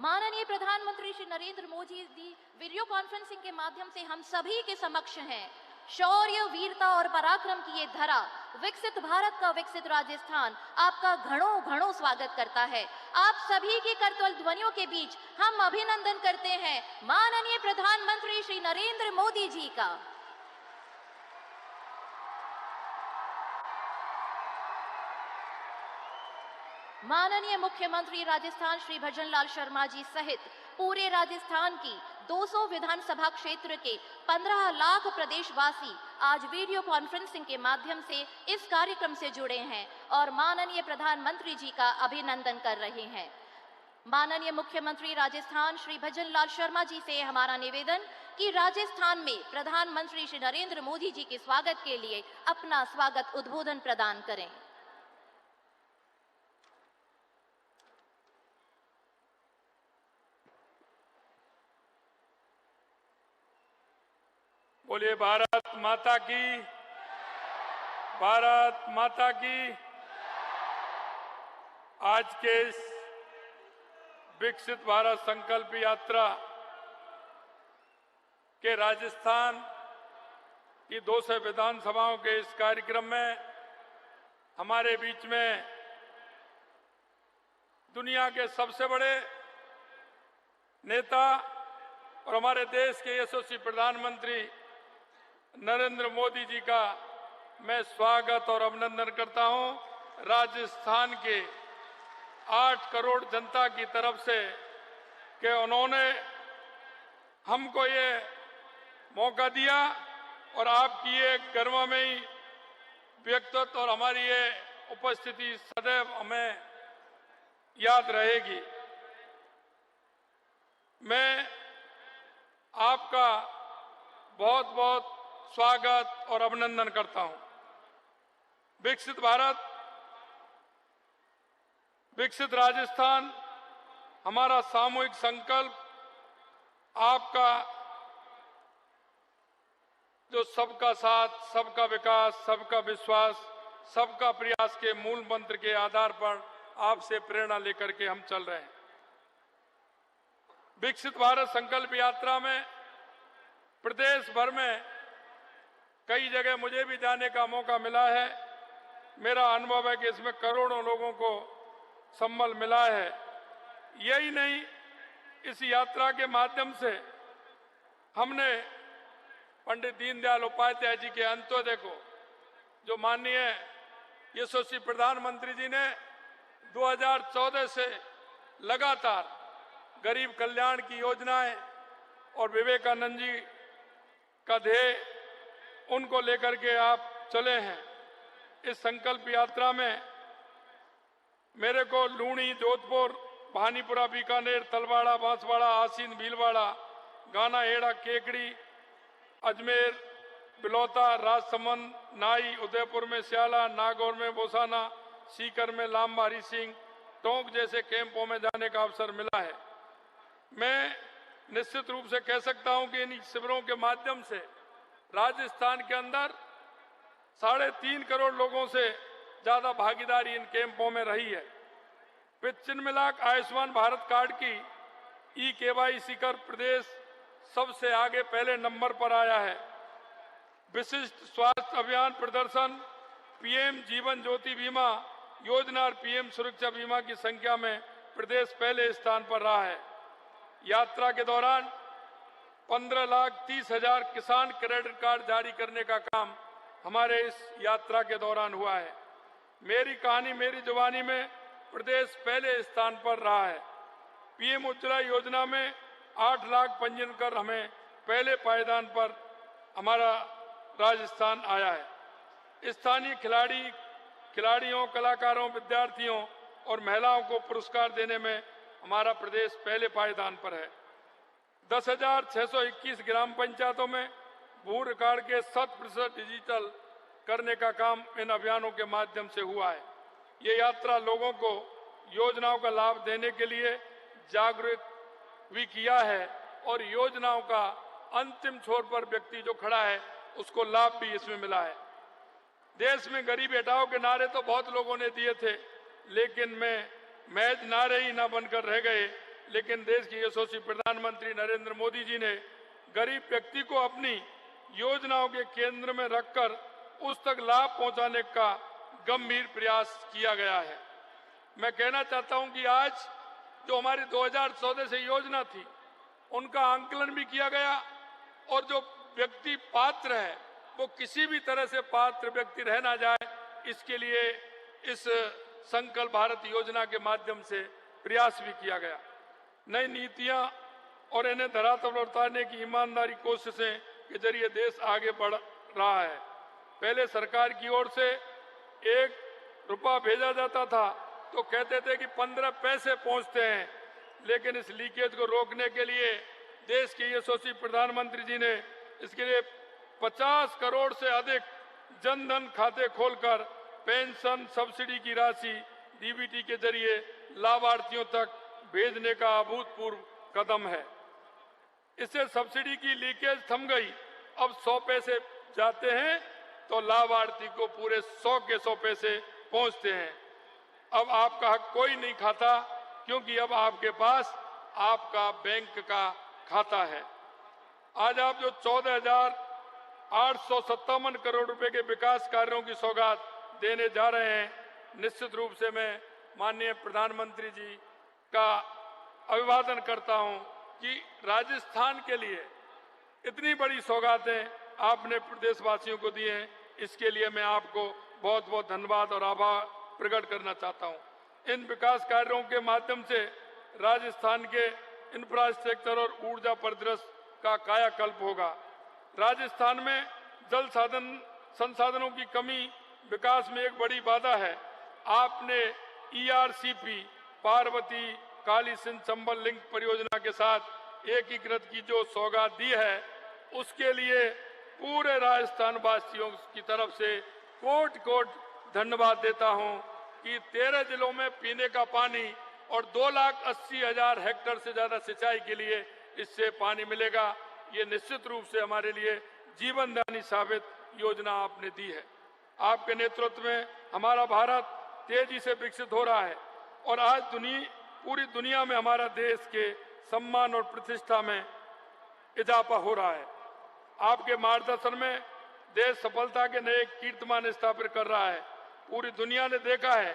माननीय प्रधानमंत्री Shri Narendra Modi ji video conferencing के माध्यम से हम सभी के समक्ष हैं। शौर्य, वीरता और पराक्रम की ये धरा, विकसित भारत का विकसित राजस्थान आपका घणों घणों स्वागत करता है। आप सभी की करतल ध्वनियों के बीच हम अभिनंदन करते हैं माननीय प्रधानमंत्री श्री नरेंद्र मोदी जी का। माननीय मुख्यमंत्री राजस्थान श्री भजनलाल शर्मा जी सहित पूरे राजस्थान की 200 विधानसभा क्षेत्र के 15 लाख प्रदेशवासी आज वीडियो कॉन्फ्रेंसिंग के माध्यम से इस कार्यक्रम से जुड़े हैं और माननीय प्रधानमंत्री जी का अभिनंदन कर रहे हैं। माननीय मुख्यमंत्री राजस्थान श्री भजनलाल शर्मा जी से हमारा निवेदन कि राजस्थान में प्रधानमंत्री श्री नरेंद्र मोदी जी के स्वागत के लिए अपना स्वागत उद्बोधन प्रदान करें। बोलिए भारत माता की, भारत माता की। आज के इस विकसित भारत संकल्प यात्रा के राजस्थान की 200 विधानसभाओं के इस कार्यक्रम में हमारे बीच में दुनिया के सबसे बड़े नेता और हमारे देश के यशस्वी प्रधानमंत्री नरेंद्र मोदी जी का मैं स्वागत और अभिनंदन करता हूं। राजस्थान के 8 करोड़ जनता की तरफ से कि उन्होंने हमको ये मौका दिया और आपकी ये गर्वमयी व्यक्तित्व और हमारी ये उपस्थिति सदैव हमें याद रहेगी। मैं आपका बहुत बहुत स्वागत और अभिनंदन करता हूं। विकसित भारत, विकसित राजस्थान हमारा सामूहिक संकल्प, आपका जो सबका साथ, सबका विकास, सबका विश्वास, सबका प्रयास के मूल मंत्र के आधार पर आपसे प्रेरणा लेकर के हम चल रहे हैं। विकसित भारत संकल्प यात्रा में प्रदेश भर में कई जगह मुझे भी जाने का मौका मिला है। मेरा अनुभव है कि इसमें करोड़ों लोगों को सम्बल मिला है। यही नहीं, इस यात्रा के माध्यम से हमने पंडित दीनदयाल उपाध्याय जी के अंत्योदय को, जो माननीय यशस्वी प्रधानमंत्री जी ने 2014 से लगातार गरीब कल्याण की योजनाएं और विवेकानंद जी का ध्येय, उनको लेकर के आप चले हैं। इस संकल्प यात्रा में मेरे को लूणी, जोधपुर, भानीपुरा, बीकानेर, तलवाड़ा, बांसवाड़ा, आसीन, भीलवाड़ा, गाना, हेड़ा, केकड़ी, अजमेर, बिलौता, राजसमंद, नाई, उदयपुर में स्याला, नागौर में बोसाना, सीकर में लांबा, हरी सिंह, टोंक जैसे कैंपों में जाने का अवसर मिला है। मैं निश्चित रूप से कह सकता हूं कि इन शिविरों के माध्यम से राजस्थान के अंदर 3.5 करोड़ लोगों से ज्यादा भागीदारी इन कैंपों में रही है। फिर चिन्हमिलाक आयुष्मान भारत कार्ड की ई-KYC कर प्रदेश सबसे आगे पहले नंबर पर आया है। विशिष्ट स्वास्थ्य अभियान प्रदर्शन, पीएम जीवन ज्योति बीमा योजना और पीएम सुरक्षा बीमा की संख्या में प्रदेश पहले स्थान पर रहा है। यात्रा के दौरान 15,30,000 किसान क्रेडिट कार्ड जारी करने का काम हमारे इस यात्रा के दौरान हुआ है। मेरी कहानी मेरी जुबानी में प्रदेश पहले स्थान पर रहा है। पीएम उज्ज्वला योजना में 8 लाख पंजीयन कर हमें पहले पायदान पर हमारा राजस्थान आया है। स्थानीय खिलाड़ियों, कलाकारों, विद्यार्थियों और महिलाओं को पुरस्कार देने में हमारा प्रदेश पहले पायदान पर है। 10,621 ग्राम पंचायतों में भू रिकॉर्ड के 100% डिजिटल करने का काम इन अभियानों के माध्यम से हुआ है। ये यात्रा लोगों को योजनाओं का लाभ देने के लिए जागरूक भी किया है और योजनाओं का अंतिम छोर पर व्यक्ति जो खड़ा है उसको लाभ भी इसमें मिला है। देश में गरीबी हटाओ के नारे तो बहुत लोगों ने दिए थे, लेकिन मैं महज नारे ही ना बनकर रह गए। लेकिन देश के यशस्वी प्रधानमंत्री नरेंद्र मोदी जी ने गरीब व्यक्ति को अपनी योजनाओं के केंद्र में रखकर उस तक लाभ पहुंचाने का गंभीर प्रयास किया गया है। मैं कहना चाहता हूं कि आज जो हमारी 2014 से योजना थी उनका आंकलन भी किया गया और जो व्यक्ति पात्र है वो किसी भी तरह से पात्र व्यक्ति रह ना जाए, इसके लिए इस संकल्प भारत योजना के माध्यम से प्रयास भी किया गया। नई नीतियां और इन्हें धरातल पर उतारने की ईमानदारी कोशिशें के जरिए देश आगे बढ़ रहा है। पहले सरकार की ओर से 1 रुपया भेजा जाता था तो कहते थे कि 15 पैसे पहुंचते हैं, लेकिन इस लीकेज को रोकने के लिए देश के यशस्वी प्रधानमंत्री जी ने इसके लिए 50 करोड़ से अधिक जनधन खाते खोलकर पेंशन सब्सिडी की राशि डीबीटी के जरिए लाभार्थियों तक भेजने का अभूतपूर्व कदम है। इससे सब्सिडी की लीकेज थम गई। अब 100 पैसे जाते हैं तो लाभार्थी को पूरे 100 के 100 पैसे पहुंचते हैं। अब आपका हक कोई नहीं खाता, क्योंकि अब आपके पास आपका बैंक का खाता है। आज आप जो 14,857 करोड़ रुपए के विकास कार्यों की सौगात देने जा रहे हैं, निश्चित रूप से मैं माननीय प्रधानमंत्री जी का अभिवादन करता हूं कि राजस्थान के लिए इतनी बड़ी सौगातें आपने प्रदेशवासियों को दी हैं। इसके लिए मैं आपको बहुत बहुत धन्यवाद और आभार प्रकट करना चाहता हूं। इन विकास कार्यों के माध्यम से राजस्थान के इंफ्रास्ट्रक्चर और ऊर्जा परिदृश्य का कायाकल्प होगा। राजस्थान में जल संसाधनों की कमी विकास में एक बड़ी बाधा है। आपने ERCP पार्वती काली सिंध चंबल लिंक परियोजना के साथ एकीकृत की जो सौगात दी है, उसके लिए पूरे राजस्थान वासियों की तरफ से कोट कोट धन्यवाद देता हूं कि 13 जिलों में पीने का पानी और 2,80,000 हेक्टेयर से ज्यादा सिंचाई के लिए इससे पानी मिलेगा। ये निश्चित रूप से हमारे लिए जीवनदायी साबित योजना आपने दी है। आपके नेतृत्व में हमारा भारत तेजी से विकसित हो रहा है और आज पूरी दुनिया में हमारा देश के सम्मान और प्रतिष्ठा में इजाफा हो रहा है। आपके मार्गदर्शन में देश सफलता के नए कीर्तिमान स्थापित कर रहा है। पूरी दुनिया ने देखा है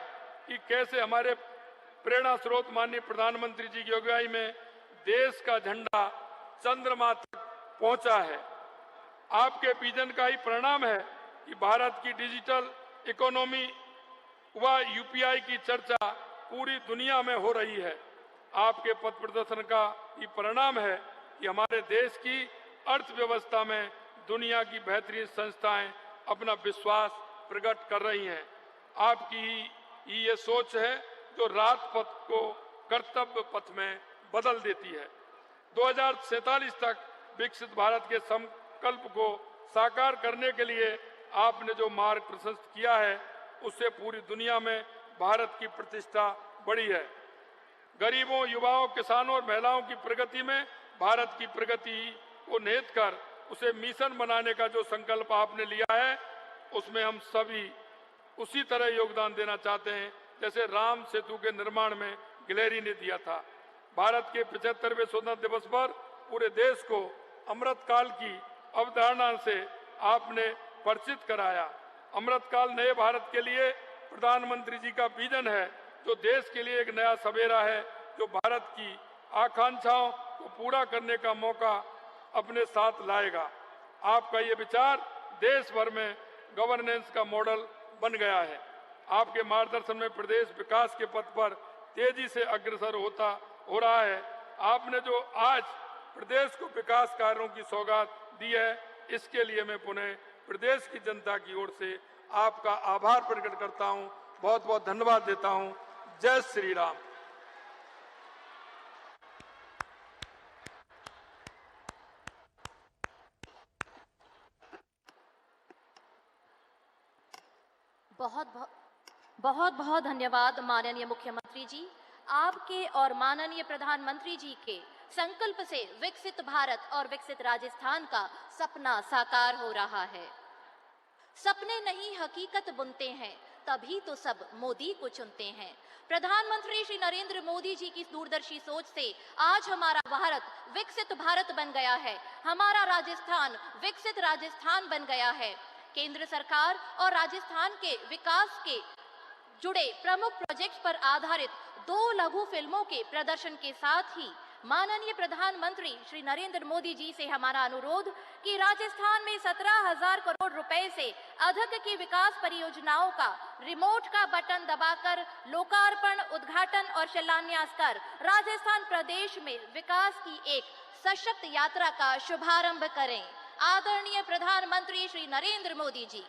कि कैसे हमारे प्रेरणा स्रोत माननीय प्रधानमंत्री जी की अगुवाई में देश का झंडा चंद्रमा तक पहुंचा है। आपके विजन का ही परिणाम है कि भारत की डिजिटल इकोनॉमी व UPI की चर्चा पूरी दुनिया में हो रही है। आपके पथ प्रदर्शन का ये परिणाम है कि हमारे देश की अर्थव्यवस्था में दुनिया की बेहतरीन संस्थाएं अपना विश्वास प्रकट कर रही हैं। आपकी ये सोच है जो रात पथ को कर्तव्य पथ में बदल देती है। 2047 तक विकसित भारत के संकल्प को साकार करने के लिए आपने जो मार्ग प्रशस्त किया है, उससे पूरी दुनिया में भारत की प्रतिष्ठा बढ़ी है। गरीबों, युवाओं, किसानों और महिलाओं की प्रगति में भारत की प्रगति को निहित कर उसे मिशन बनाने का जो संकल्प आपने लिया है, उसमें हम सभी उसी तरह योगदान देना चाहते हैं जैसे राम सेतु के निर्माण में गिलहरी ने दिया था। भारत के 75वें स्वतंत्रता दिवस पर पूरे देश को अमृतकाल की अवधारणा से आपने परिचित कराया। अमृतकाल नए भारत के लिए प्रधानमंत्री जी का विजन है, जो देश के लिए एक नया सवेरा है, जो भारत की आकांक्षाओं को पूरा करने का मौका अपने साथ लाएगा। आपका ये विचार देश भर में गवर्नेंस का मॉडल बन गया है। आपके मार्गदर्शन में प्रदेश विकास के पथ पर तेजी से अग्रसर हो रहा है। आपने जो आज प्रदेश को विकास कार्यों की सौगात दी है, इसके लिए मैं पुनः प्रदेश की जनता की ओर से आपका आभार प्रकट करता हूं, बहुत बहुत धन्यवाद देता हूं। जय श्री राम। बहुत बहुत धन्यवाद माननीय मुख्यमंत्री जी। आपके और माननीय प्रधानमंत्री जी के संकल्प से विकसित भारत और विकसित राजस्थान का सपना साकार हो रहा है। सपने नहीं हकीकत बुनते हैं, तभी तो सब मोदी को चुनते हैं। प्रधानमंत्री श्री नरेंद्र मोदी जी की दूरदर्शी सोच से आज हमारा भारत विकसित भारत बन गया है, हमारा राजस्थान विकसित राजस्थान बन गया है। केंद्र सरकार और राजस्थान के विकास के जुड़े प्रमुख प्रोजेक्ट्स पर आधारित 2 लघु फिल्मों के प्रदर्शन के साथ ही माननीय प्रधानमंत्री श्री नरेंद्र मोदी जी से हमारा अनुरोध कि राजस्थान में 17,000 करोड़ रुपए से अधिक की विकास परियोजनाओं का रिमोट का बटन दबाकर लोकार्पण, उद्घाटन और शिलान्यास कर राजस्थान प्रदेश में विकास की एक सशक्त यात्रा का शुभारंभ करें। आदरणीय प्रधानमंत्री श्री नरेंद्र मोदी जी।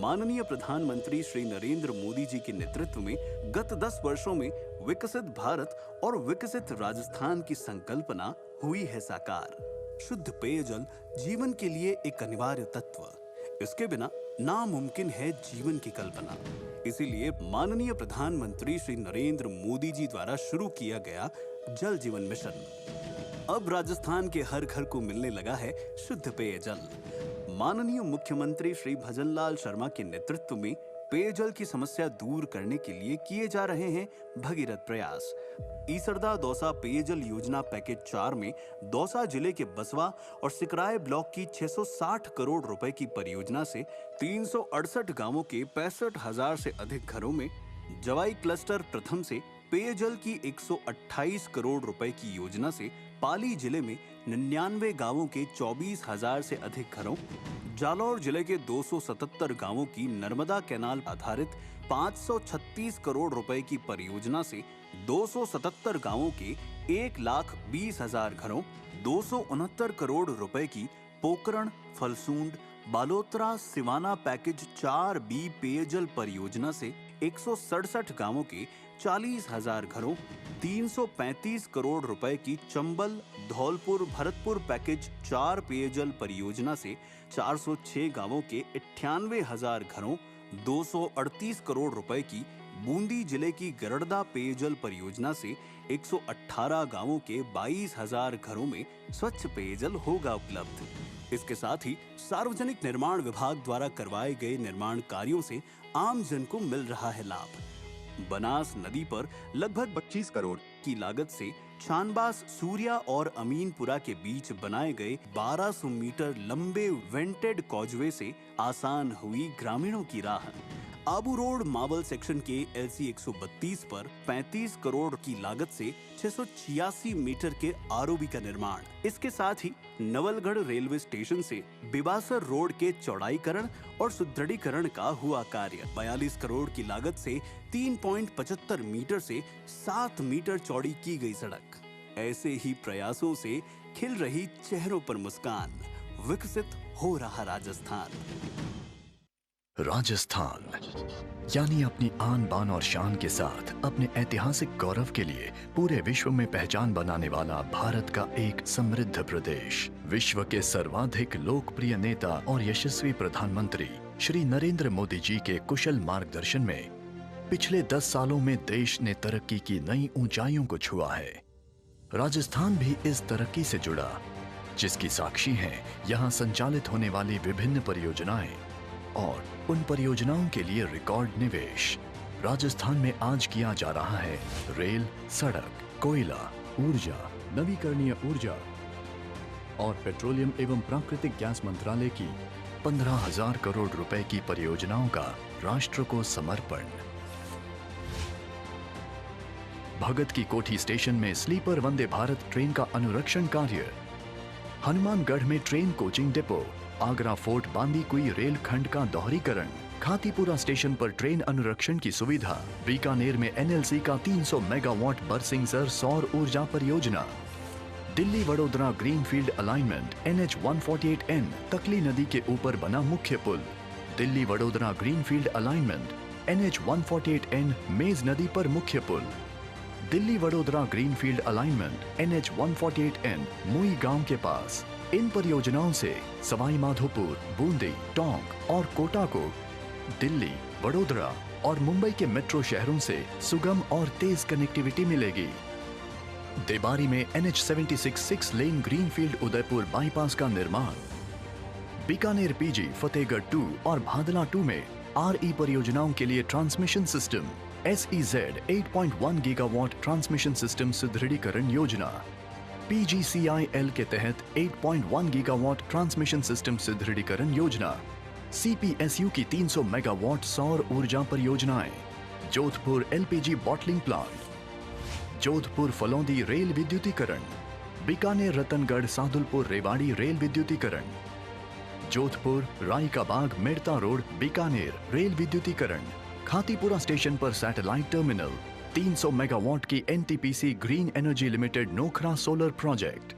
माननीय प्रधानमंत्री श्री नरेंद्र मोदी जी के नेतृत्व में गत 10 वर्षों में विकसित भारत और विकसित राजस्थान की संकल्पना हुई है साकार। शुद्ध पेयजल जीवन के लिए एक अनिवार्य तत्व, इसके बिना नामुमकिन है जीवन की कल्पना। इसीलिए माननीय प्रधानमंत्री श्री नरेंद्र मोदी जी द्वारा शुरू किया गया जल जीवन मिशन। अब राजस्थान के हर घर को मिलने लगा है शुद्ध पेयजल। माननीय मुख्यमंत्री श्री भजनलाल शर्मा के नेतृत्व में पेयजल की समस्या दूर करने के लिए किए जा रहे हैं भगीरथ प्रयास। ईसरदा दौसा पेयजल योजना पैकेज 4 में दौसा जिले के बसवा और सिकराय ब्लॉक की 660 करोड़ रुपए की परियोजना से 368 गांवों के 65,000 से अधिक घरों में, जवाई क्लस्टर प्रथम से पेयजल की 128 करोड़ रुपए की योजना से पाली जिले में 99 गांवों के 24,000 से अधिक घरों, जालौर जिले के 277 गांवों की नर्मदा कैनाल आधारित 536 करोड़ रुपए की परियोजना से 277 गांवों के 1,20,000 घरों, 269 करोड़ रुपए की पोकरण, फलसूंड, बालोतरा, सिवाना पैकेज 4B पेयजल परियोजना से 167 गांवों के 40,000 घरों, 335 करोड़ रुपए की चंबल, धौलपुर, भरतपुर पैकेज 4 पेयजल परियोजना से 406 गांवों के 98,000 घरों, 238 करोड़ रुपए की बूंदी जिले की गरड़दा पेयजल परियोजना से 118 गांवों के 22,000 घरों में स्वच्छ पेयजल होगा उपलब्ध। इसके साथ ही सार्वजनिक निर्माण विभाग द्वारा करवाए गए निर्माण कार्यों से आम जन को मिल रहा है लाभ। बनास नदी पर लगभग 25 करोड़ की लागत से छानबास, सूर्या और अमीनपुरा के बीच बनाए गए 1200 मीटर लंबे वेंटेड कॉजवे से आसान हुई ग्रामीणों की राह। आबू रोड मावल सेक्शन के LC 132 पर 35 करोड़ की लागत से 686 मीटर के ROB का निर्माण। इसके साथ ही नवलगढ़ रेलवे स्टेशन से बिबासर रोड के चौड़ाईकरण और सुदृढ़ीकरण का हुआ कार्य। 42 करोड़ की लागत से 3.75 मीटर से 7 मीटर चौड़ी की गई सड़क। ऐसे ही प्रयासों से खिल रही चेहरों पर मुस्कान, विकसित हो रहा राजस्थान। राजस्थान यानी अपनी आन बान और शान के साथ अपने ऐतिहासिक गौरव के लिए पूरे विश्व में पहचान बनाने वाला भारत का एक समृद्ध प्रदेश। विश्व के सर्वाधिक लोकप्रिय नेता और यशस्वी प्रधानमंत्री श्री नरेंद्र मोदी जी के कुशल मार्गदर्शन में पिछले 10 सालों में देश ने तरक्की की नई ऊंचाइयों को छुआ है। राजस्थान भी इस तरक्की से जुड़ा, जिसकी साक्षी हैं यहाँ संचालित होने वाली विभिन्न परियोजनाएं और उन परियोजनाओं के लिए रिकॉर्ड निवेश। राजस्थान में आज किया जा रहा है रेल, सड़क, कोयला, ऊर्जा, नवीकरणीय ऊर्जा और पेट्रोलियम एवं प्राकृतिक गैस मंत्रालय की 15,000 करोड़ रुपए की परियोजनाओं का राष्ट्र को समर्पण। भगत की कोठी स्टेशन में स्लीपर वंदे भारत ट्रेन का अनुरक्षण कार्य, हनुमानगढ़ में train coaching depot, Agra fort Bandikui rail खंड का दोहरीकरण, खातीपुरा स्टेशन पर ट्रेन अनुरक्षण की सुविधा, बीकानेर में एनएलसी का 300 मेगावाट बरसिंगसर सौर ऊर्जा परियोजना, Delhi Vadodara greenfield alignment NH 148N Takli नदी के ऊपर बना मुख्य पुल, Delhi Vadodara greenfield alignment NH 148N Mej नदी पर मुख्य पुल, Delhi Vadodara greenfield alignment NH 148N मुई गांव के पास। इन परियोजनाओं से सवाई माधोपुर, बूंदी, टोंक और कोटा को दिल्ली, वडोदरा और मुंबई के मेट्रो शहरों से सुगम और तेज कनेक्टिविटी मिलेगी। देबारी में NH 76 6 lane greenfield Udaipur bypass का निर्माण, बीकानेर PG, फतेहगढ़ 2 और भादला 2 में RE परियोजनाओं के लिए transmission system, SEZ 8.1 gigawatt transmission system सुदृढ़ीकरण योजना, PGCIL के तहत 8.1 गीगावाट ट्रांसमिशन सिस्टम सुदृढ़ीकरण योजना, CPSU की 300 मेगावाट सौर ऊर्जा परियोजनाएं, Jodhpur LPG bottling plant, Jodhpur Phalodi rail विद्युतीकरण, बीकानेर रतनगढ़ सादुलपुर रेवाड़ी रेल विद्युतीकरण, जोधपुर राई का बाग मेड़ता रोड बीकानेर रेल विद्युतीकरण, खातीपुरा स्टेशन पर सैटेलाइट टर्मिनल, 300 मेगावाट की NTPC green energy limited Nokhra solar project.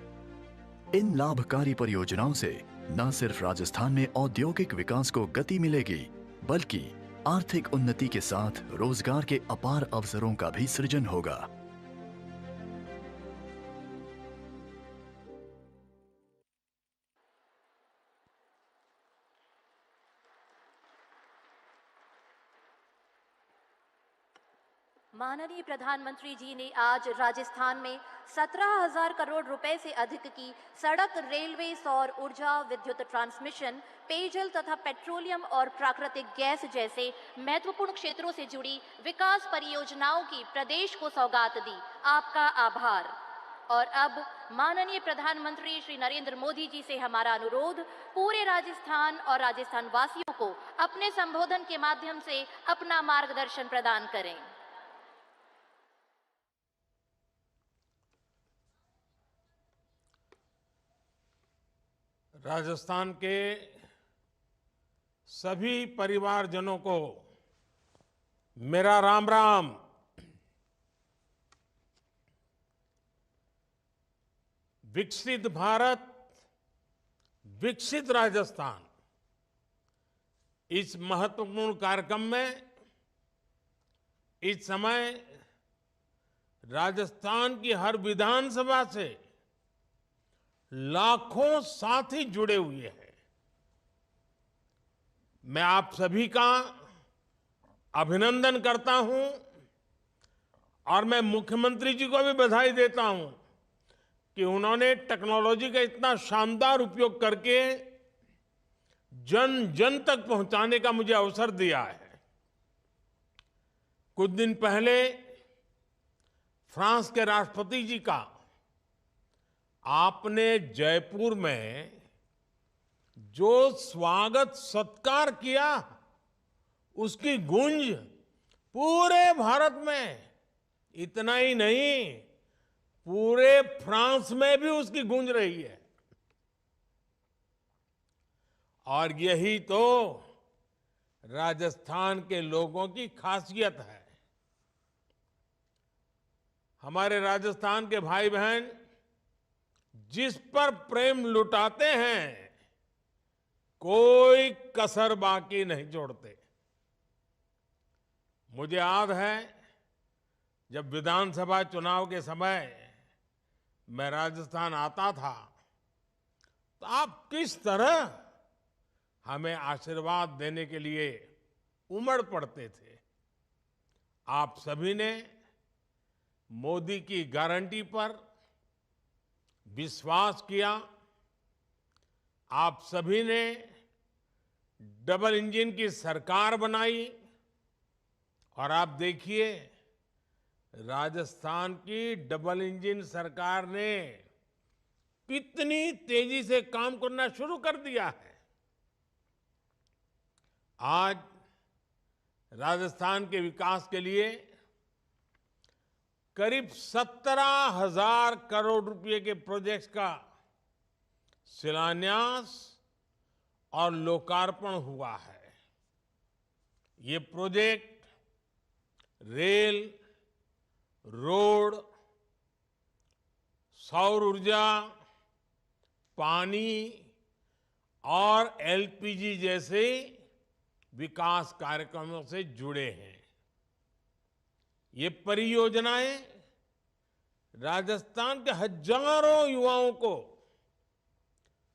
इन लाभकारी परियोजनाओं से न सिर्फ राजस्थान में औद्योगिक विकास को गति मिलेगी, बल्कि आर्थिक उन्नति के साथ रोजगार के अपार अवसरों का भी सृजन होगा। माननीय प्रधानमंत्री जी ने आज राजस्थान में 17,000 करोड़ रुपए से अधिक की सड़क, रेलवे, सौर ऊर्जा, विद्युत ट्रांसमिशन, पेयजल तथा पेट्रोलियम और प्राकृतिक गैस जैसे महत्वपूर्ण क्षेत्रों से जुड़ी विकास परियोजनाओं की प्रदेश को सौगात दी। आपका आभार। और अब माननीय प्रधानमंत्री श्री नरेंद्र मोदी जी से हमारा अनुरोध, पूरे राजस्थान और राजस्थान वासियों को अपने संबोधन के माध्यम से अपना मार्गदर्शन प्रदान करें। राजस्थान के सभी परिवारजनों को मेरा राम राम। विकसित भारत, विकसित राजस्थान, इस महत्वपूर्ण कार्यक्रम में इस समय राजस्थान की हर विधानसभा से लाखों साथी जुड़े हुए हैं। मैं आप सभी का अभिनंदन करता हूं और मैं मुख्यमंत्री जी को भी बधाई देता हूं कि उन्होंने टेक्नोलॉजी का इतना शानदार उपयोग करके जन जन तक पहुंचाने का मुझे अवसर दिया है। कुछ दिन पहले फ्रांस के राष्ट्रपति जी का आपने जयपुर में जो स्वागत सत्कार किया, उसकी गूंज पूरे भारत में, इतना ही नहीं पूरे फ्रांस में भी उसकी गूंज रही है। और यही तो राजस्थान के लोगों की खासियत है। हमारे राजस्थान के भाई बहन जिस पर प्रेम लुटाते हैं, कोई कसर बाकी नहीं छोड़ते। मुझे याद है जब विधानसभा चुनाव के समय मैं राजस्थान आता था तो आप किस तरह हमें आशीर्वाद देने के लिए उमड़ पड़ते थे। आप सभी ने मोदी की गारंटी पर विश्वास किया। आप सभी ने डबल इंजन की सरकार बनाई और आप देखिए, राजस्थान की डबल इंजन सरकार ने कितनी तेजी से काम करना शुरू कर दिया है। आज राजस्थान के विकास के लिए करीब 17,000 करोड़ रुपए के प्रोजेक्ट्स का शिलान्यास और लोकार्पण हुआ है। ये प्रोजेक्ट रेल, रोड, सौर ऊर्जा, पानी और एलपीजी जैसे विकास कार्यक्रमों से जुड़े हैं। ये परियोजनाएं राजस्थान के हजारों युवाओं को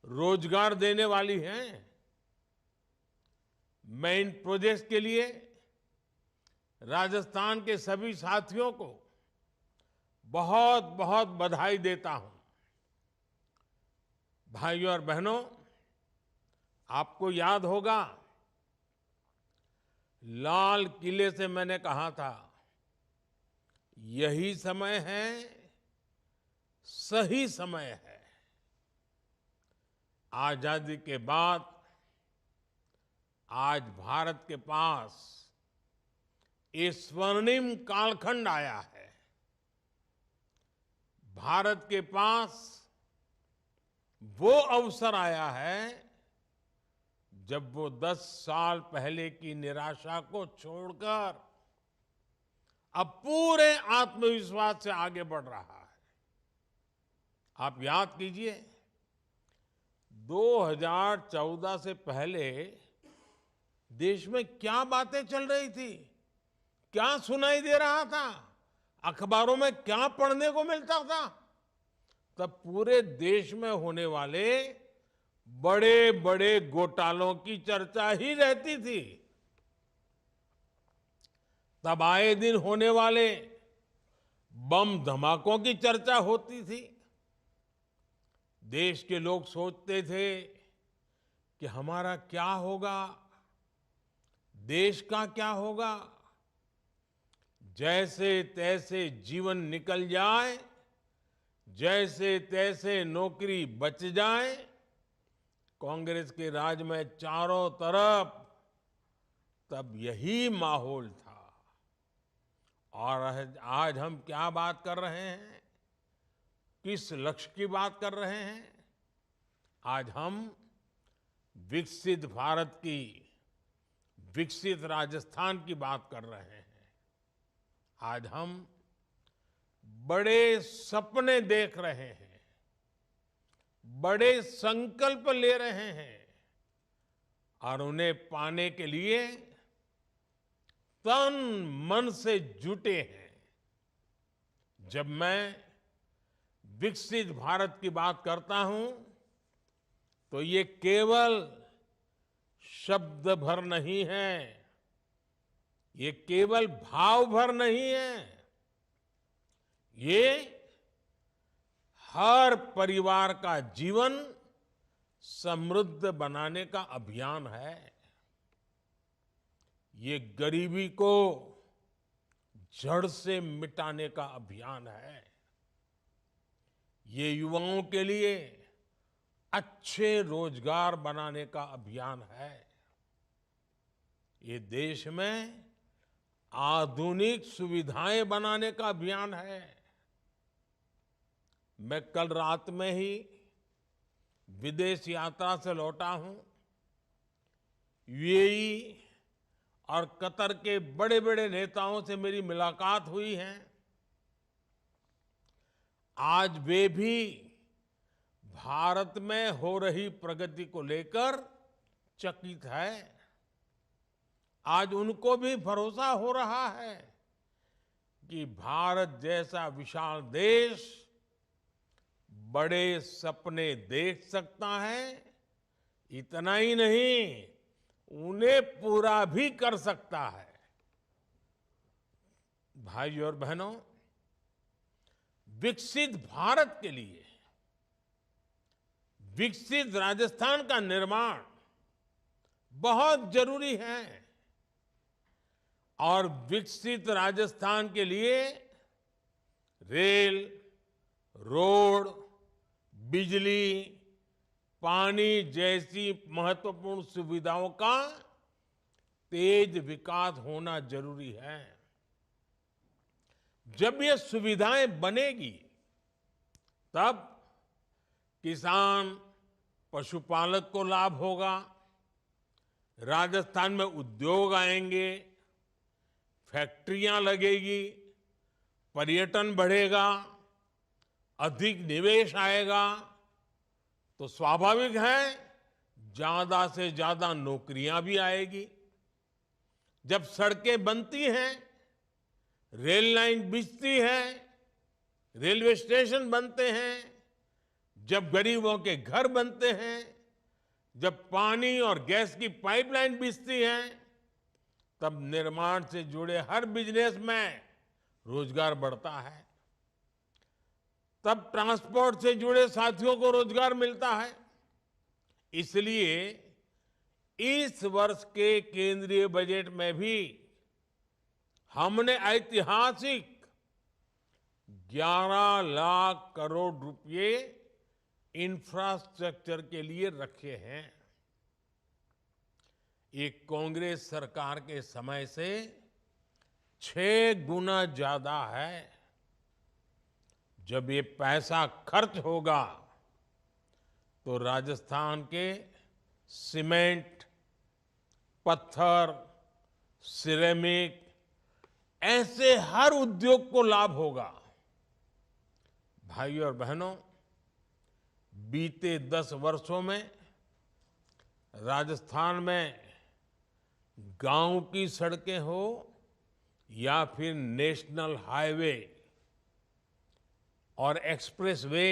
रोजगार देने वाली हैं। मैं इन प्रोजेक्ट्स के लिए राजस्थान के सभी साथियों को बहुत बहुत बधाई देता हूं। भाइयों और बहनों, आपको याद होगा, लाल किले से मैंने कहा था, यही समय है, सही समय है। आजादी के बाद आज भारत के पास ये स्वर्णिम कालखंड आया है। भारत के पास वो अवसर आया है जब वो 10 साल पहले की निराशा को छोड़कर अब पूरे आत्मविश्वास से आगे बढ़ रहा है। आप याद कीजिए, 2014 से पहले देश में क्या बातें चल रही थी, क्या सुनाई दे रहा था, अखबारों में क्या पढ़ने को मिलता था। तब पूरे देश में होने वाले बड़े बड़े घोटालों की चर्चा ही रहती थी। तब आए दिन होने वाले बम धमाकों की चर्चा होती थी। देश के लोग सोचते थे कि हमारा क्या होगा, देश का क्या होगा। जैसे तैसे जीवन निकल जाए, जैसे तैसे नौकरी बच जाए। कांग्रेस के राज में चारों तरफ तब यही माहौल था। और आज हम क्या बात कर रहे हैं, किस लक्ष्य की बात कर रहे हैं? आज हम विकसित भारत की, विकसित राजस्थान की बात कर रहे हैं। आज हम बड़े सपने देख रहे हैं, बड़े संकल्प ले रहे हैं और उन्हें पाने के लिए तन मन से जुटे हैं। जब मैं विकसित भारत की बात करता हूं तो ये केवल शब्द भर नहीं है, ये केवल भाव भर नहीं है। ये हर परिवार का जीवन समृद्ध बनाने का अभियान है। ये गरीबी को जड़ से मिटाने का अभियान है। ये युवाओं के लिए अच्छे रोजगार बनाने का अभियान है। ये देश में आधुनिक सुविधाएं बनाने का अभियान है। मैं कल रात में ही विदेश यात्रा से लौटा हूं। यूएई और कतर के बड़े बड़े नेताओं से मेरी मुलाकात हुई है। आज वे भी भारत में हो रही प्रगति को लेकर चकित है। आज उनको भी भरोसा हो रहा है कि भारत जैसा विशाल देश बड़े सपने देख सकता है। इतना ही नहीं, उन्हें पूरा भी कर सकता है। भाइयों और बहनों, विकसित भारत के लिए विकसित राजस्थान का निर्माण बहुत जरूरी है। और विकसित राजस्थान के लिए रेल, रोड, बिजली, पानी जैसी महत्वपूर्ण सुविधाओं का तेज विकास होना जरूरी है। जब ये सुविधाएं बनेगी, तब किसान, पशुपालक को लाभ होगा, राजस्थान में उद्योग आएंगे, फैक्ट्रियां लगेगी, पर्यटन बढ़ेगा, अधिक निवेश आएगा, तो स्वाभाविक है ज्यादा से ज्यादा नौकरियां भी आएगी। जब सड़कें बनती हैं, रेल लाइन बिछती है, रेलवे स्टेशन बनते हैं, जब गरीबों के घर बनते हैं, जब पानी और गैस की पाइपलाइन बिछती है, तब निर्माण से जुड़े हर बिजनेस में रोजगार बढ़ता है। तब ट्रांसपोर्ट से जुड़े साथियों को रोजगार मिलता है। इसलिए इस वर्ष के केंद्रीय बजट में भी हमने ऐतिहासिक 11 लाख करोड़ रुपए इंफ्रास्ट्रक्चर के लिए रखे हैं। ये कांग्रेस सरकार के समय से 6 गुना ज्यादा है। जब ये पैसा खर्च होगा, तो राजस्थान के सीमेंट, पत्थर, सिरेमिक ऐसे हर उद्योग को लाभ होगा। भाइयों और बहनों, बीते 10 वर्षों में राजस्थान में गांव की सड़कें हो या फिर नेशनल हाईवे और एक्सप्रेसवे,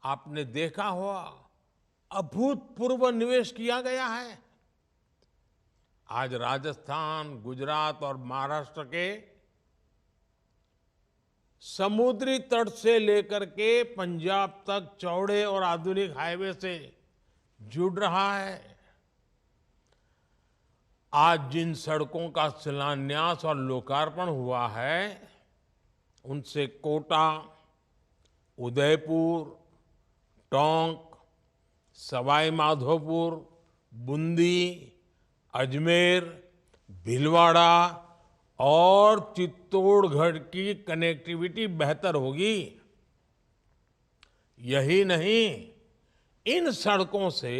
आपने देखा होगा अभूतपूर्व निवेश किया गया है। आज राजस्थान, गुजरात और महाराष्ट्र के समुद्री तट से लेकर के पंजाब तक चौड़े और आधुनिक हाईवे से जुड़ रहा है। आज जिन सड़कों का शिलान्यास और लोकार्पण हुआ है, उनसे कोटा, उदयपुर, टोंक, सवाई माधोपुर, बूंदी, अजमेर, भीलवाड़ा और चित्तौड़गढ़ की कनेक्टिविटी बेहतर होगी। यही नहीं, इन सड़कों से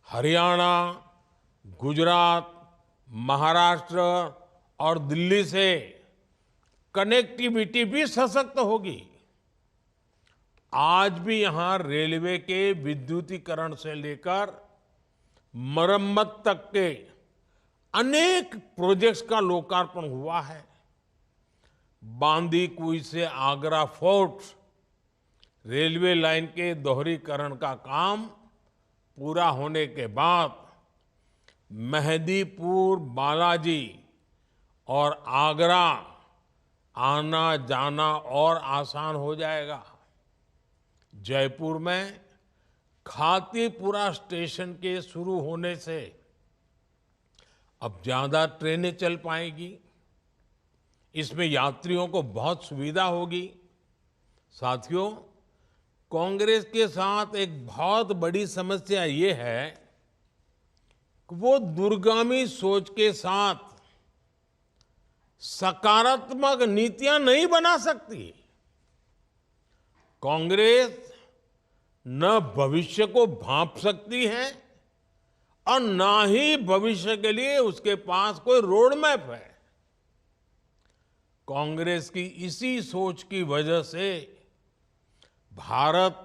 हरियाणा, गुजरात, महाराष्ट्र और दिल्ली से कनेक्टिविटी भी सशक्त होगी। आज भी यहां रेलवे के विद्युतीकरण से लेकर मरम्मत तक के अनेक प्रोजेक्ट्स का लोकार्पण हुआ है। बांदीकुई से आगरा फोर्ट रेलवे लाइन के दोहरीकरण का काम पूरा होने के बाद मेहंदीपुर, बालाजी और आगरा आना जाना और आसान हो जाएगा। जयपुर में खातीपुरा स्टेशन के शुरू होने से अब ज्यादा ट्रेनें चल पाएगी। इसमें यात्रियों को बहुत सुविधा होगी। साथियों, कांग्रेस के साथ एक बहुत बड़ी समस्या ये है कि वो दूरगामी सोच के साथ सकारात्मक नीतियां नहीं बना सकती। कांग्रेस न भविष्य को भांप सकती है और ना ही भविष्य के लिए उसके पास कोई रोड मैप है। कांग्रेस की इसी सोच की वजह से भारत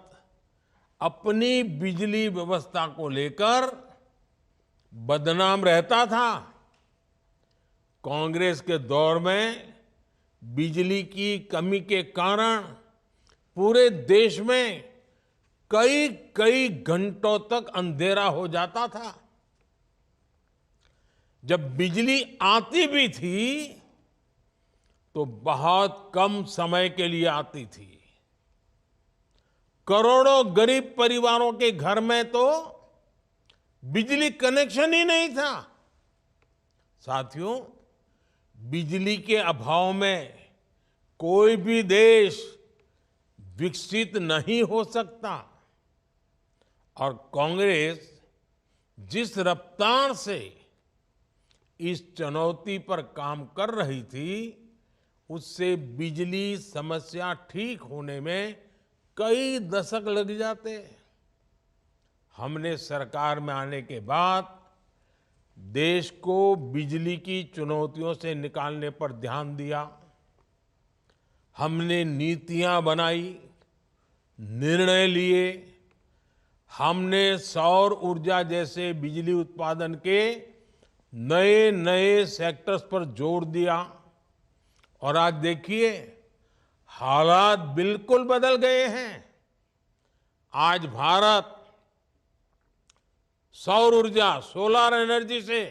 अपनी बिजली व्यवस्था को लेकर बदनाम रहता था। कांग्रेस के दौर में बिजली की कमी के कारण पूरे देश में कई कई घंटों तक अंधेरा हो जाता था। जब बिजली आती भी थी तो बहुत कम समय के लिए आती थी। करोड़ों गरीब परिवारों के घर में तो बिजली कनेक्शन ही नहीं था। साथियों, बिजली के अभाव में कोई भी देश विकसित नहीं हो सकता और कांग्रेस जिस रफ्तार से इस चुनौती पर काम कर रही थी, उससे बिजली समस्या ठीक होने में कई दशक लग जाते। हमने सरकार में आने के बाद देश को बिजली की चुनौतियों से निकालने पर ध्यान दिया। हमने नीतियां बनाई, निर्णय लिए। हमने सौर ऊर्जा जैसे बिजली उत्पादन के नए नए सेक्टर्स पर जोर दिया और आज देखिए हालात बिल्कुल बदल गए हैं। आज भारत सौर ऊर्जा, सोलर एनर्जी से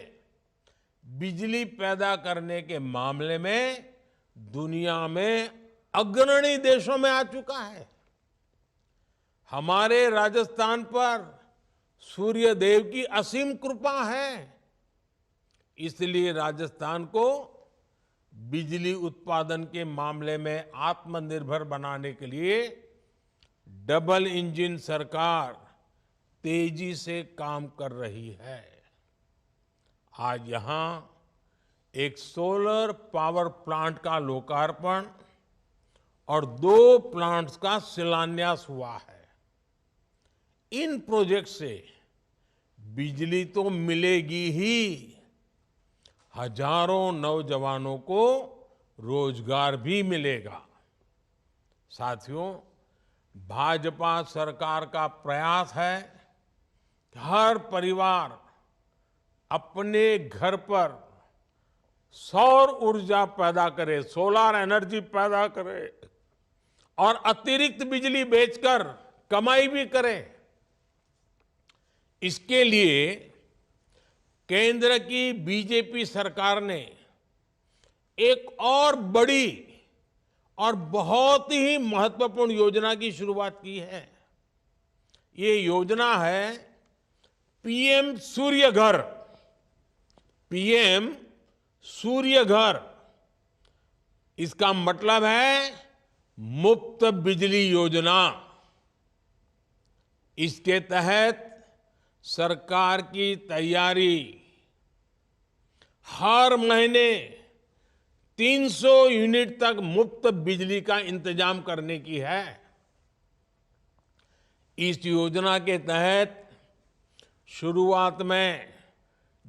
बिजली पैदा करने के मामले में दुनिया में अग्रणी देशों में आ चुका है। हमारे राजस्थान पर सूर्य देव की असीम कृपा है, इसलिए राजस्थान को बिजली उत्पादन के मामले में आत्मनिर्भर बनाने के लिए डबल इंजन सरकार तेजी से काम कर रही है। आज यहां एक सोलर पावर प्लांट का लोकार्पण और 2 प्लांट्स का शिलान्यास हुआ है। इन प्रोजेक्ट से बिजली तो मिलेगी ही, हजारों नौजवानों को रोजगार भी मिलेगा। साथियों, भाजपा सरकार का प्रयास है कि हर परिवार अपने घर पर सौर ऊर्जा पैदा करे, सोलर एनर्जी पैदा करे और अतिरिक्त बिजली बेचकर कमाई भी करे। इसके लिए केंद्र की बीजेपी सरकार ने एक और बड़ी और बहुत ही महत्वपूर्ण योजना की शुरुआत की है। ये योजना है पीएम सूर्य घर। पीएम सूर्य घर, इसका मतलब है मुफ्त बिजली योजना। इसके तहत सरकार की तैयारी हर महीने 300 यूनिट तक मुफ्त बिजली का इंतजाम करने की है। इस योजना के तहत शुरुआत में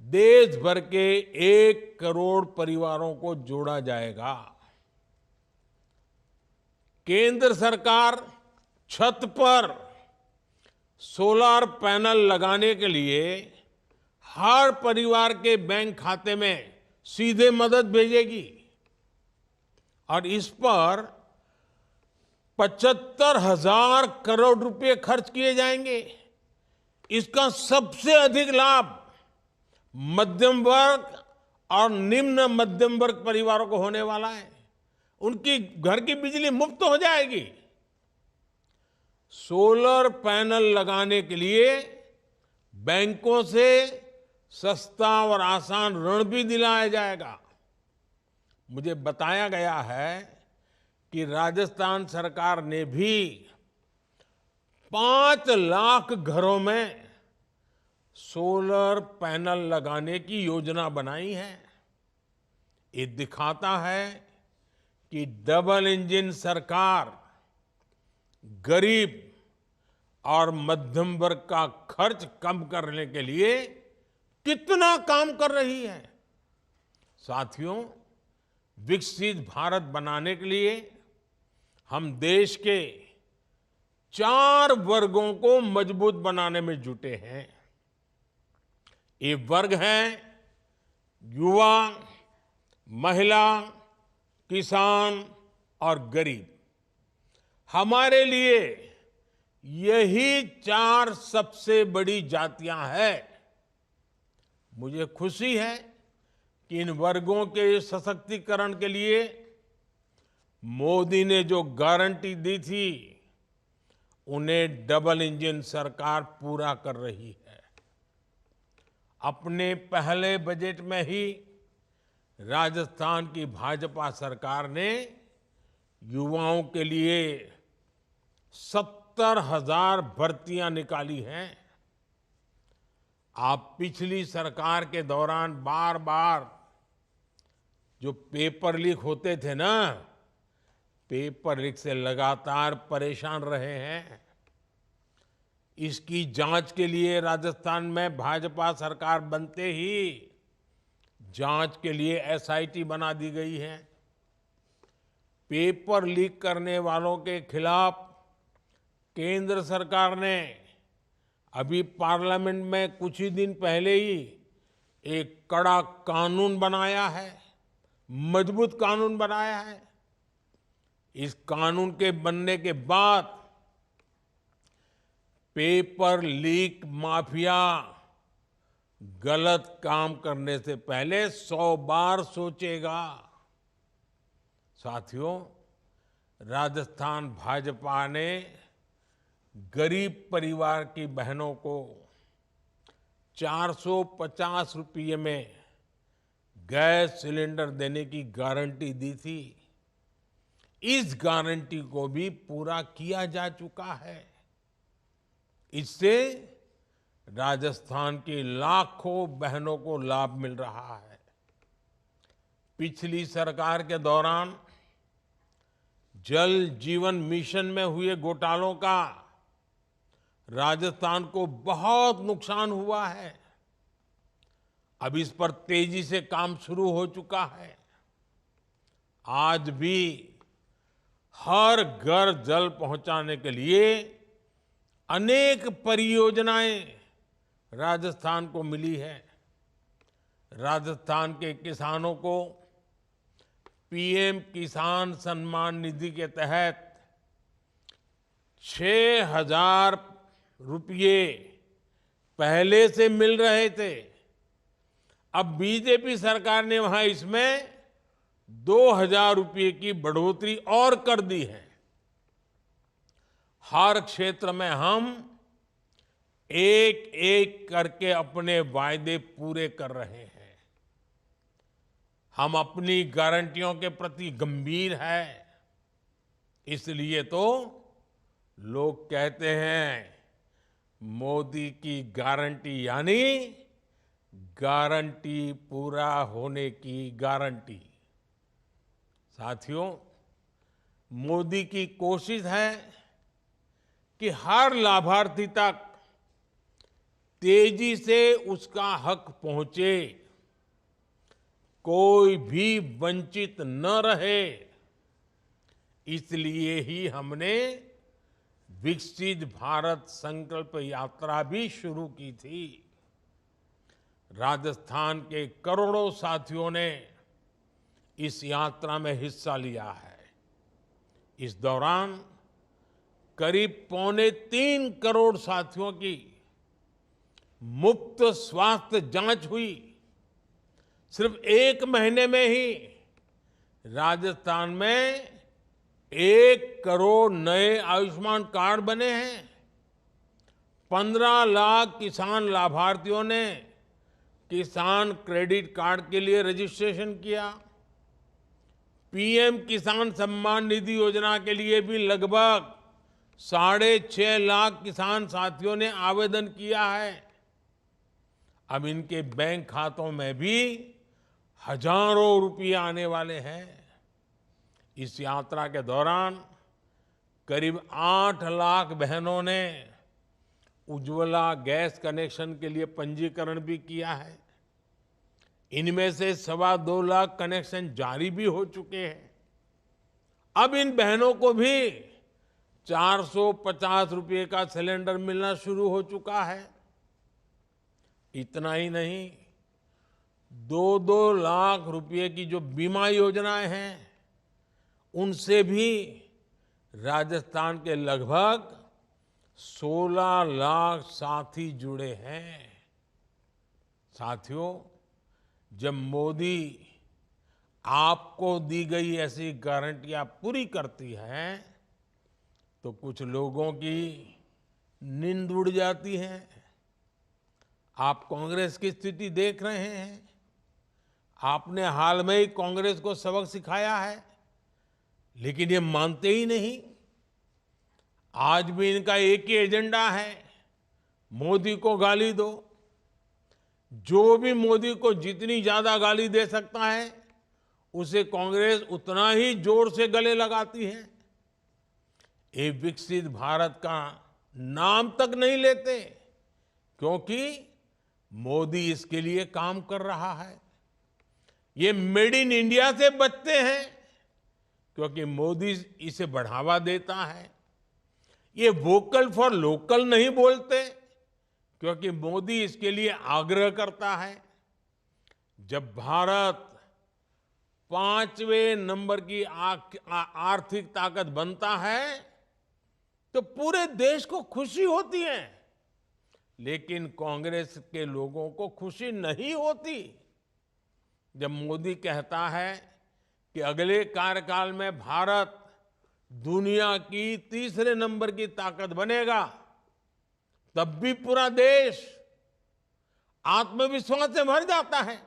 देश भर के 1 करोड़ परिवारों को जोड़ा जाएगा। केंद्र सरकार छत पर सोलर पैनल लगाने के लिए हर परिवार के बैंक खाते में सीधे मदद भेजेगी और इस पर 75,000 करोड़ रुपए खर्च किए जाएंगे। इसका सबसे अधिक लाभ मध्यम वर्ग और निम्न मध्यम वर्ग परिवारों को होने वाला है। उनकी घर की बिजली मुफ्त हो जाएगी। सोलर पैनल लगाने के लिए बैंकों से सस्ता और आसान ऋण भी दिलाया जाएगा। मुझे बताया गया है कि राजस्थान सरकार ने भी 5 लाख घरों में सोलर पैनल लगाने की योजना बनाई है। ये दिखाता है कि डबल इंजन सरकार गरीब और मध्यम वर्ग का खर्च कम करने के लिए कितना काम कर रही है। साथियों, विकसित भारत बनाने के लिए हम देश के 4 वर्गों को मजबूत बनाने में जुटे हैं। ये वर्ग हैं युवा, महिला, किसान और गरीब। हमारे लिए यही 4 सबसे बड़ी जातियां हैं। मुझे खुशी है कि इन वर्गों के सशक्तिकरण के लिए मोदी ने जो गारंटी दी थी, उन्हें डबल इंजन सरकार पूरा कर रही है। अपने पहले बजट में ही राजस्थान की भाजपा सरकार ने युवाओं के लिए 70,000 भर्तियां निकाली हैं। आप पिछली सरकार के दौरान बार बार जो पेपर लीक होते थे ना, पेपर लीक से लगातार परेशान रहे हैं। इसकी जांच के लिए राजस्थान में भाजपा सरकार बनते ही जांच के लिए एसआईटी बना दी गई है। पेपर लीक करने वालों के खिलाफ केंद्र सरकार ने अभी पार्लियामेंट में कुछ ही दिन पहले ही एक कड़ा कानून बनाया है, मजबूत कानून बनाया है। इस कानून के बनने के बाद पेपर लीक माफिया गलत काम करने से पहले 100 बार सोचेगा। साथियों, राजस्थान भाजपा ने गरीब परिवार की बहनों को 450 रुपये में गैस सिलेंडर देने की गारंटी दी थी। इस गारंटी को भी पूरा किया जा चुका है। इससे राजस्थान की लाखों बहनों को लाभ मिल रहा है। पिछली सरकार के दौरान जल जीवन मिशन में हुए घोटालों का राजस्थान को बहुत नुकसान हुआ है। अब इस पर तेजी से काम शुरू हो चुका है। आज भी हर घर जल पहुंचाने के लिए अनेक परियोजनाएं राजस्थान को मिली है। राजस्थान के किसानों को पीएम किसान सम्मान निधि के तहत 6,000 रुपये पहले से मिल रहे थे। अब बीजेपी सरकार ने वहां इसमें 2,000 रुपये की बढ़ोतरी और कर दी है। हर क्षेत्र में हम एक एक करके अपने वायदे पूरे कर रहे हैं। हम अपनी गारंटियों के प्रति गंभीर हैं। इसलिए तो लोग कहते हैं मोदी की गारंटी यानी गारंटी पूरा होने की गारंटी। साथियों, मोदी की कोशिश है कि हर लाभार्थी तक तेजी से उसका हक पहुंचे, कोई भी वंचित न रहे। इसलिए ही हमने विकसित भारत संकल्प यात्रा भी शुरू की थी। राजस्थान के करोड़ों साथियों ने इस यात्रा में हिस्सा लिया है। इस दौरान करीब 3.25 करोड़ साथियों की मुफ्त स्वास्थ्य जांच हुई। सिर्फ 1 महीने में ही राजस्थान में 1 करोड़ नए आयुष्मान कार्ड बने हैं। 15 लाख किसान लाभार्थियों ने किसान क्रेडिट कार्ड के लिए रजिस्ट्रेशन किया। पीएम किसान सम्मान निधि योजना के लिए भी लगभग 6.5 लाख किसान साथियों ने आवेदन किया है। अब इनके बैंक खातों में भी हजारों रुपये आने वाले हैं। इस यात्रा के दौरान करीब 8 लाख बहनों ने उज्ज्वला गैस कनेक्शन के लिए पंजीकरण भी किया है। इनमें से 2.25 लाख कनेक्शन जारी भी हो चुके हैं। अब इन बहनों को भी 450 रुपये का सिलेंडर मिलना शुरू हो चुका है। इतना ही नहीं, 2-2 लाख रुपये की जो बीमा योजनाएं हैं, उनसे भी राजस्थान के लगभग 16 लाख साथी जुड़े हैं। साथियों, जब मोदी आपको दी गई ऐसी गारंटियां पूरी करती हैं, तो कुछ लोगों की नींद उड़ जाती है। आप कांग्रेस की स्थिति देख रहे हैं। आपने हाल में ही कांग्रेस को सबक सिखाया है, लेकिन ये मानते ही नहीं। आज भी इनका एक ही एजेंडा है, मोदी को गाली दो। जो भी मोदी को जितनी ज्यादा गाली दे सकता है, उसे कांग्रेस उतना ही जोर से गले लगाती है। ये विकसित भारत का नाम तक नहीं लेते, क्योंकि मोदी इसके लिए काम कर रहा है। ये मेड इन इंडिया से बचते हैं, क्योंकि मोदी इसे बढ़ावा देता है। ये वोकल फॉर लोकल नहीं बोलते, क्योंकि मोदी इसके लिए आग्रह करता है। जब भारत 5वें नंबर की आर्थिक ताकत बनता है, तो पूरे देश को खुशी होती है, लेकिन कांग्रेस के लोगों को खुशी नहीं होती। जब मोदी कहता है कि अगले कार्यकाल में भारत दुनिया की 3रे नंबर की ताकत बनेगा, तब भी पूरा देश आत्मविश्वास से भर जाता है।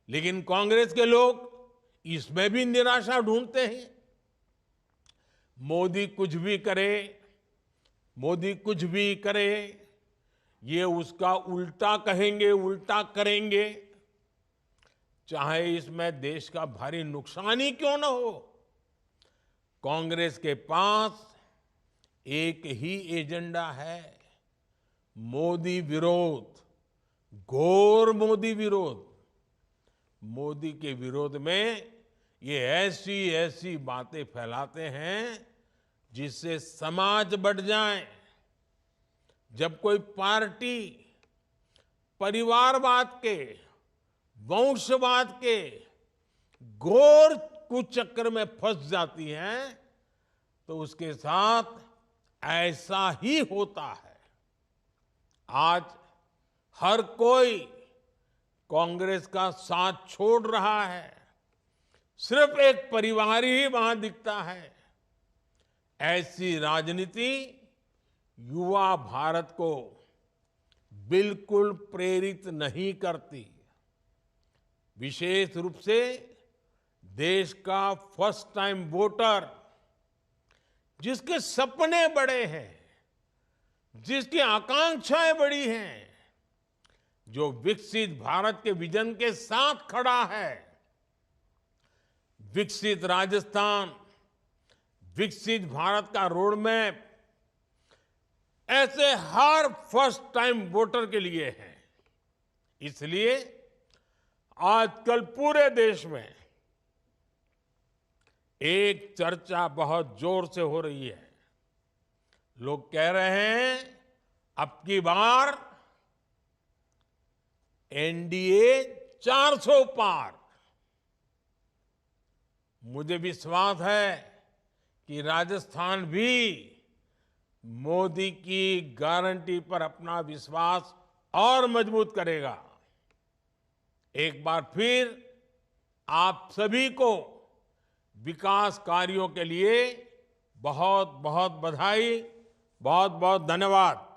लेकिन कांग्रेस के लोग इसमें भी निराशा ढूंढते हैं। मोदी कुछ भी करे, मोदी कुछ भी करे, ये उसका उल्टा कहेंगे, उल्टा करेंगे, चाहे इसमें देश का भारी नुकसान ही क्यों ना हो। कांग्रेस के पास एक ही एजेंडा है, मोदी विरोध, घोर मोदी विरोध। मोदी के विरोध में ये ऐसी ऐसी बातें फैलाते हैं जिससे समाज बढ़ जाए। जब कोई पार्टी परिवारवाद के, वंशवाद के घोर कुचक्र में फंस जाती है, तो उसके साथ ऐसा ही होता है। आज हर कोई कांग्रेस का साथ छोड़ रहा है, सिर्फ एक परिवार ही वहां दिखता है। ऐसी राजनीति युवा भारत को बिल्कुल प्रेरित नहीं करती। विशेष रूप से देश का फर्स्ट टाइम वोटर, जिसके सपने बड़े हैं, जिसकी आकांक्षाएं बड़ी हैं, जो विकसित भारत के विजन के साथ खड़ा है। विकसित राजस्थान, विकसित भारत का रोड मैप ऐसे हर फर्स्ट टाइम वोटर के लिए है। इसलिए आजकल पूरे देश में एक चर्चा बहुत जोर से हो रही है। लोग कह रहे हैं अब की बार एनडीए 400 पार। मुझे विश्वास है कि राजस्थान भी मोदी की गारंटी पर अपना विश्वास और मजबूत करेगा। एक बार फिर आप सभी को विकास कार्यों के लिए बहुत बहुत बधाई, बहुत बहुत धन्यवाद।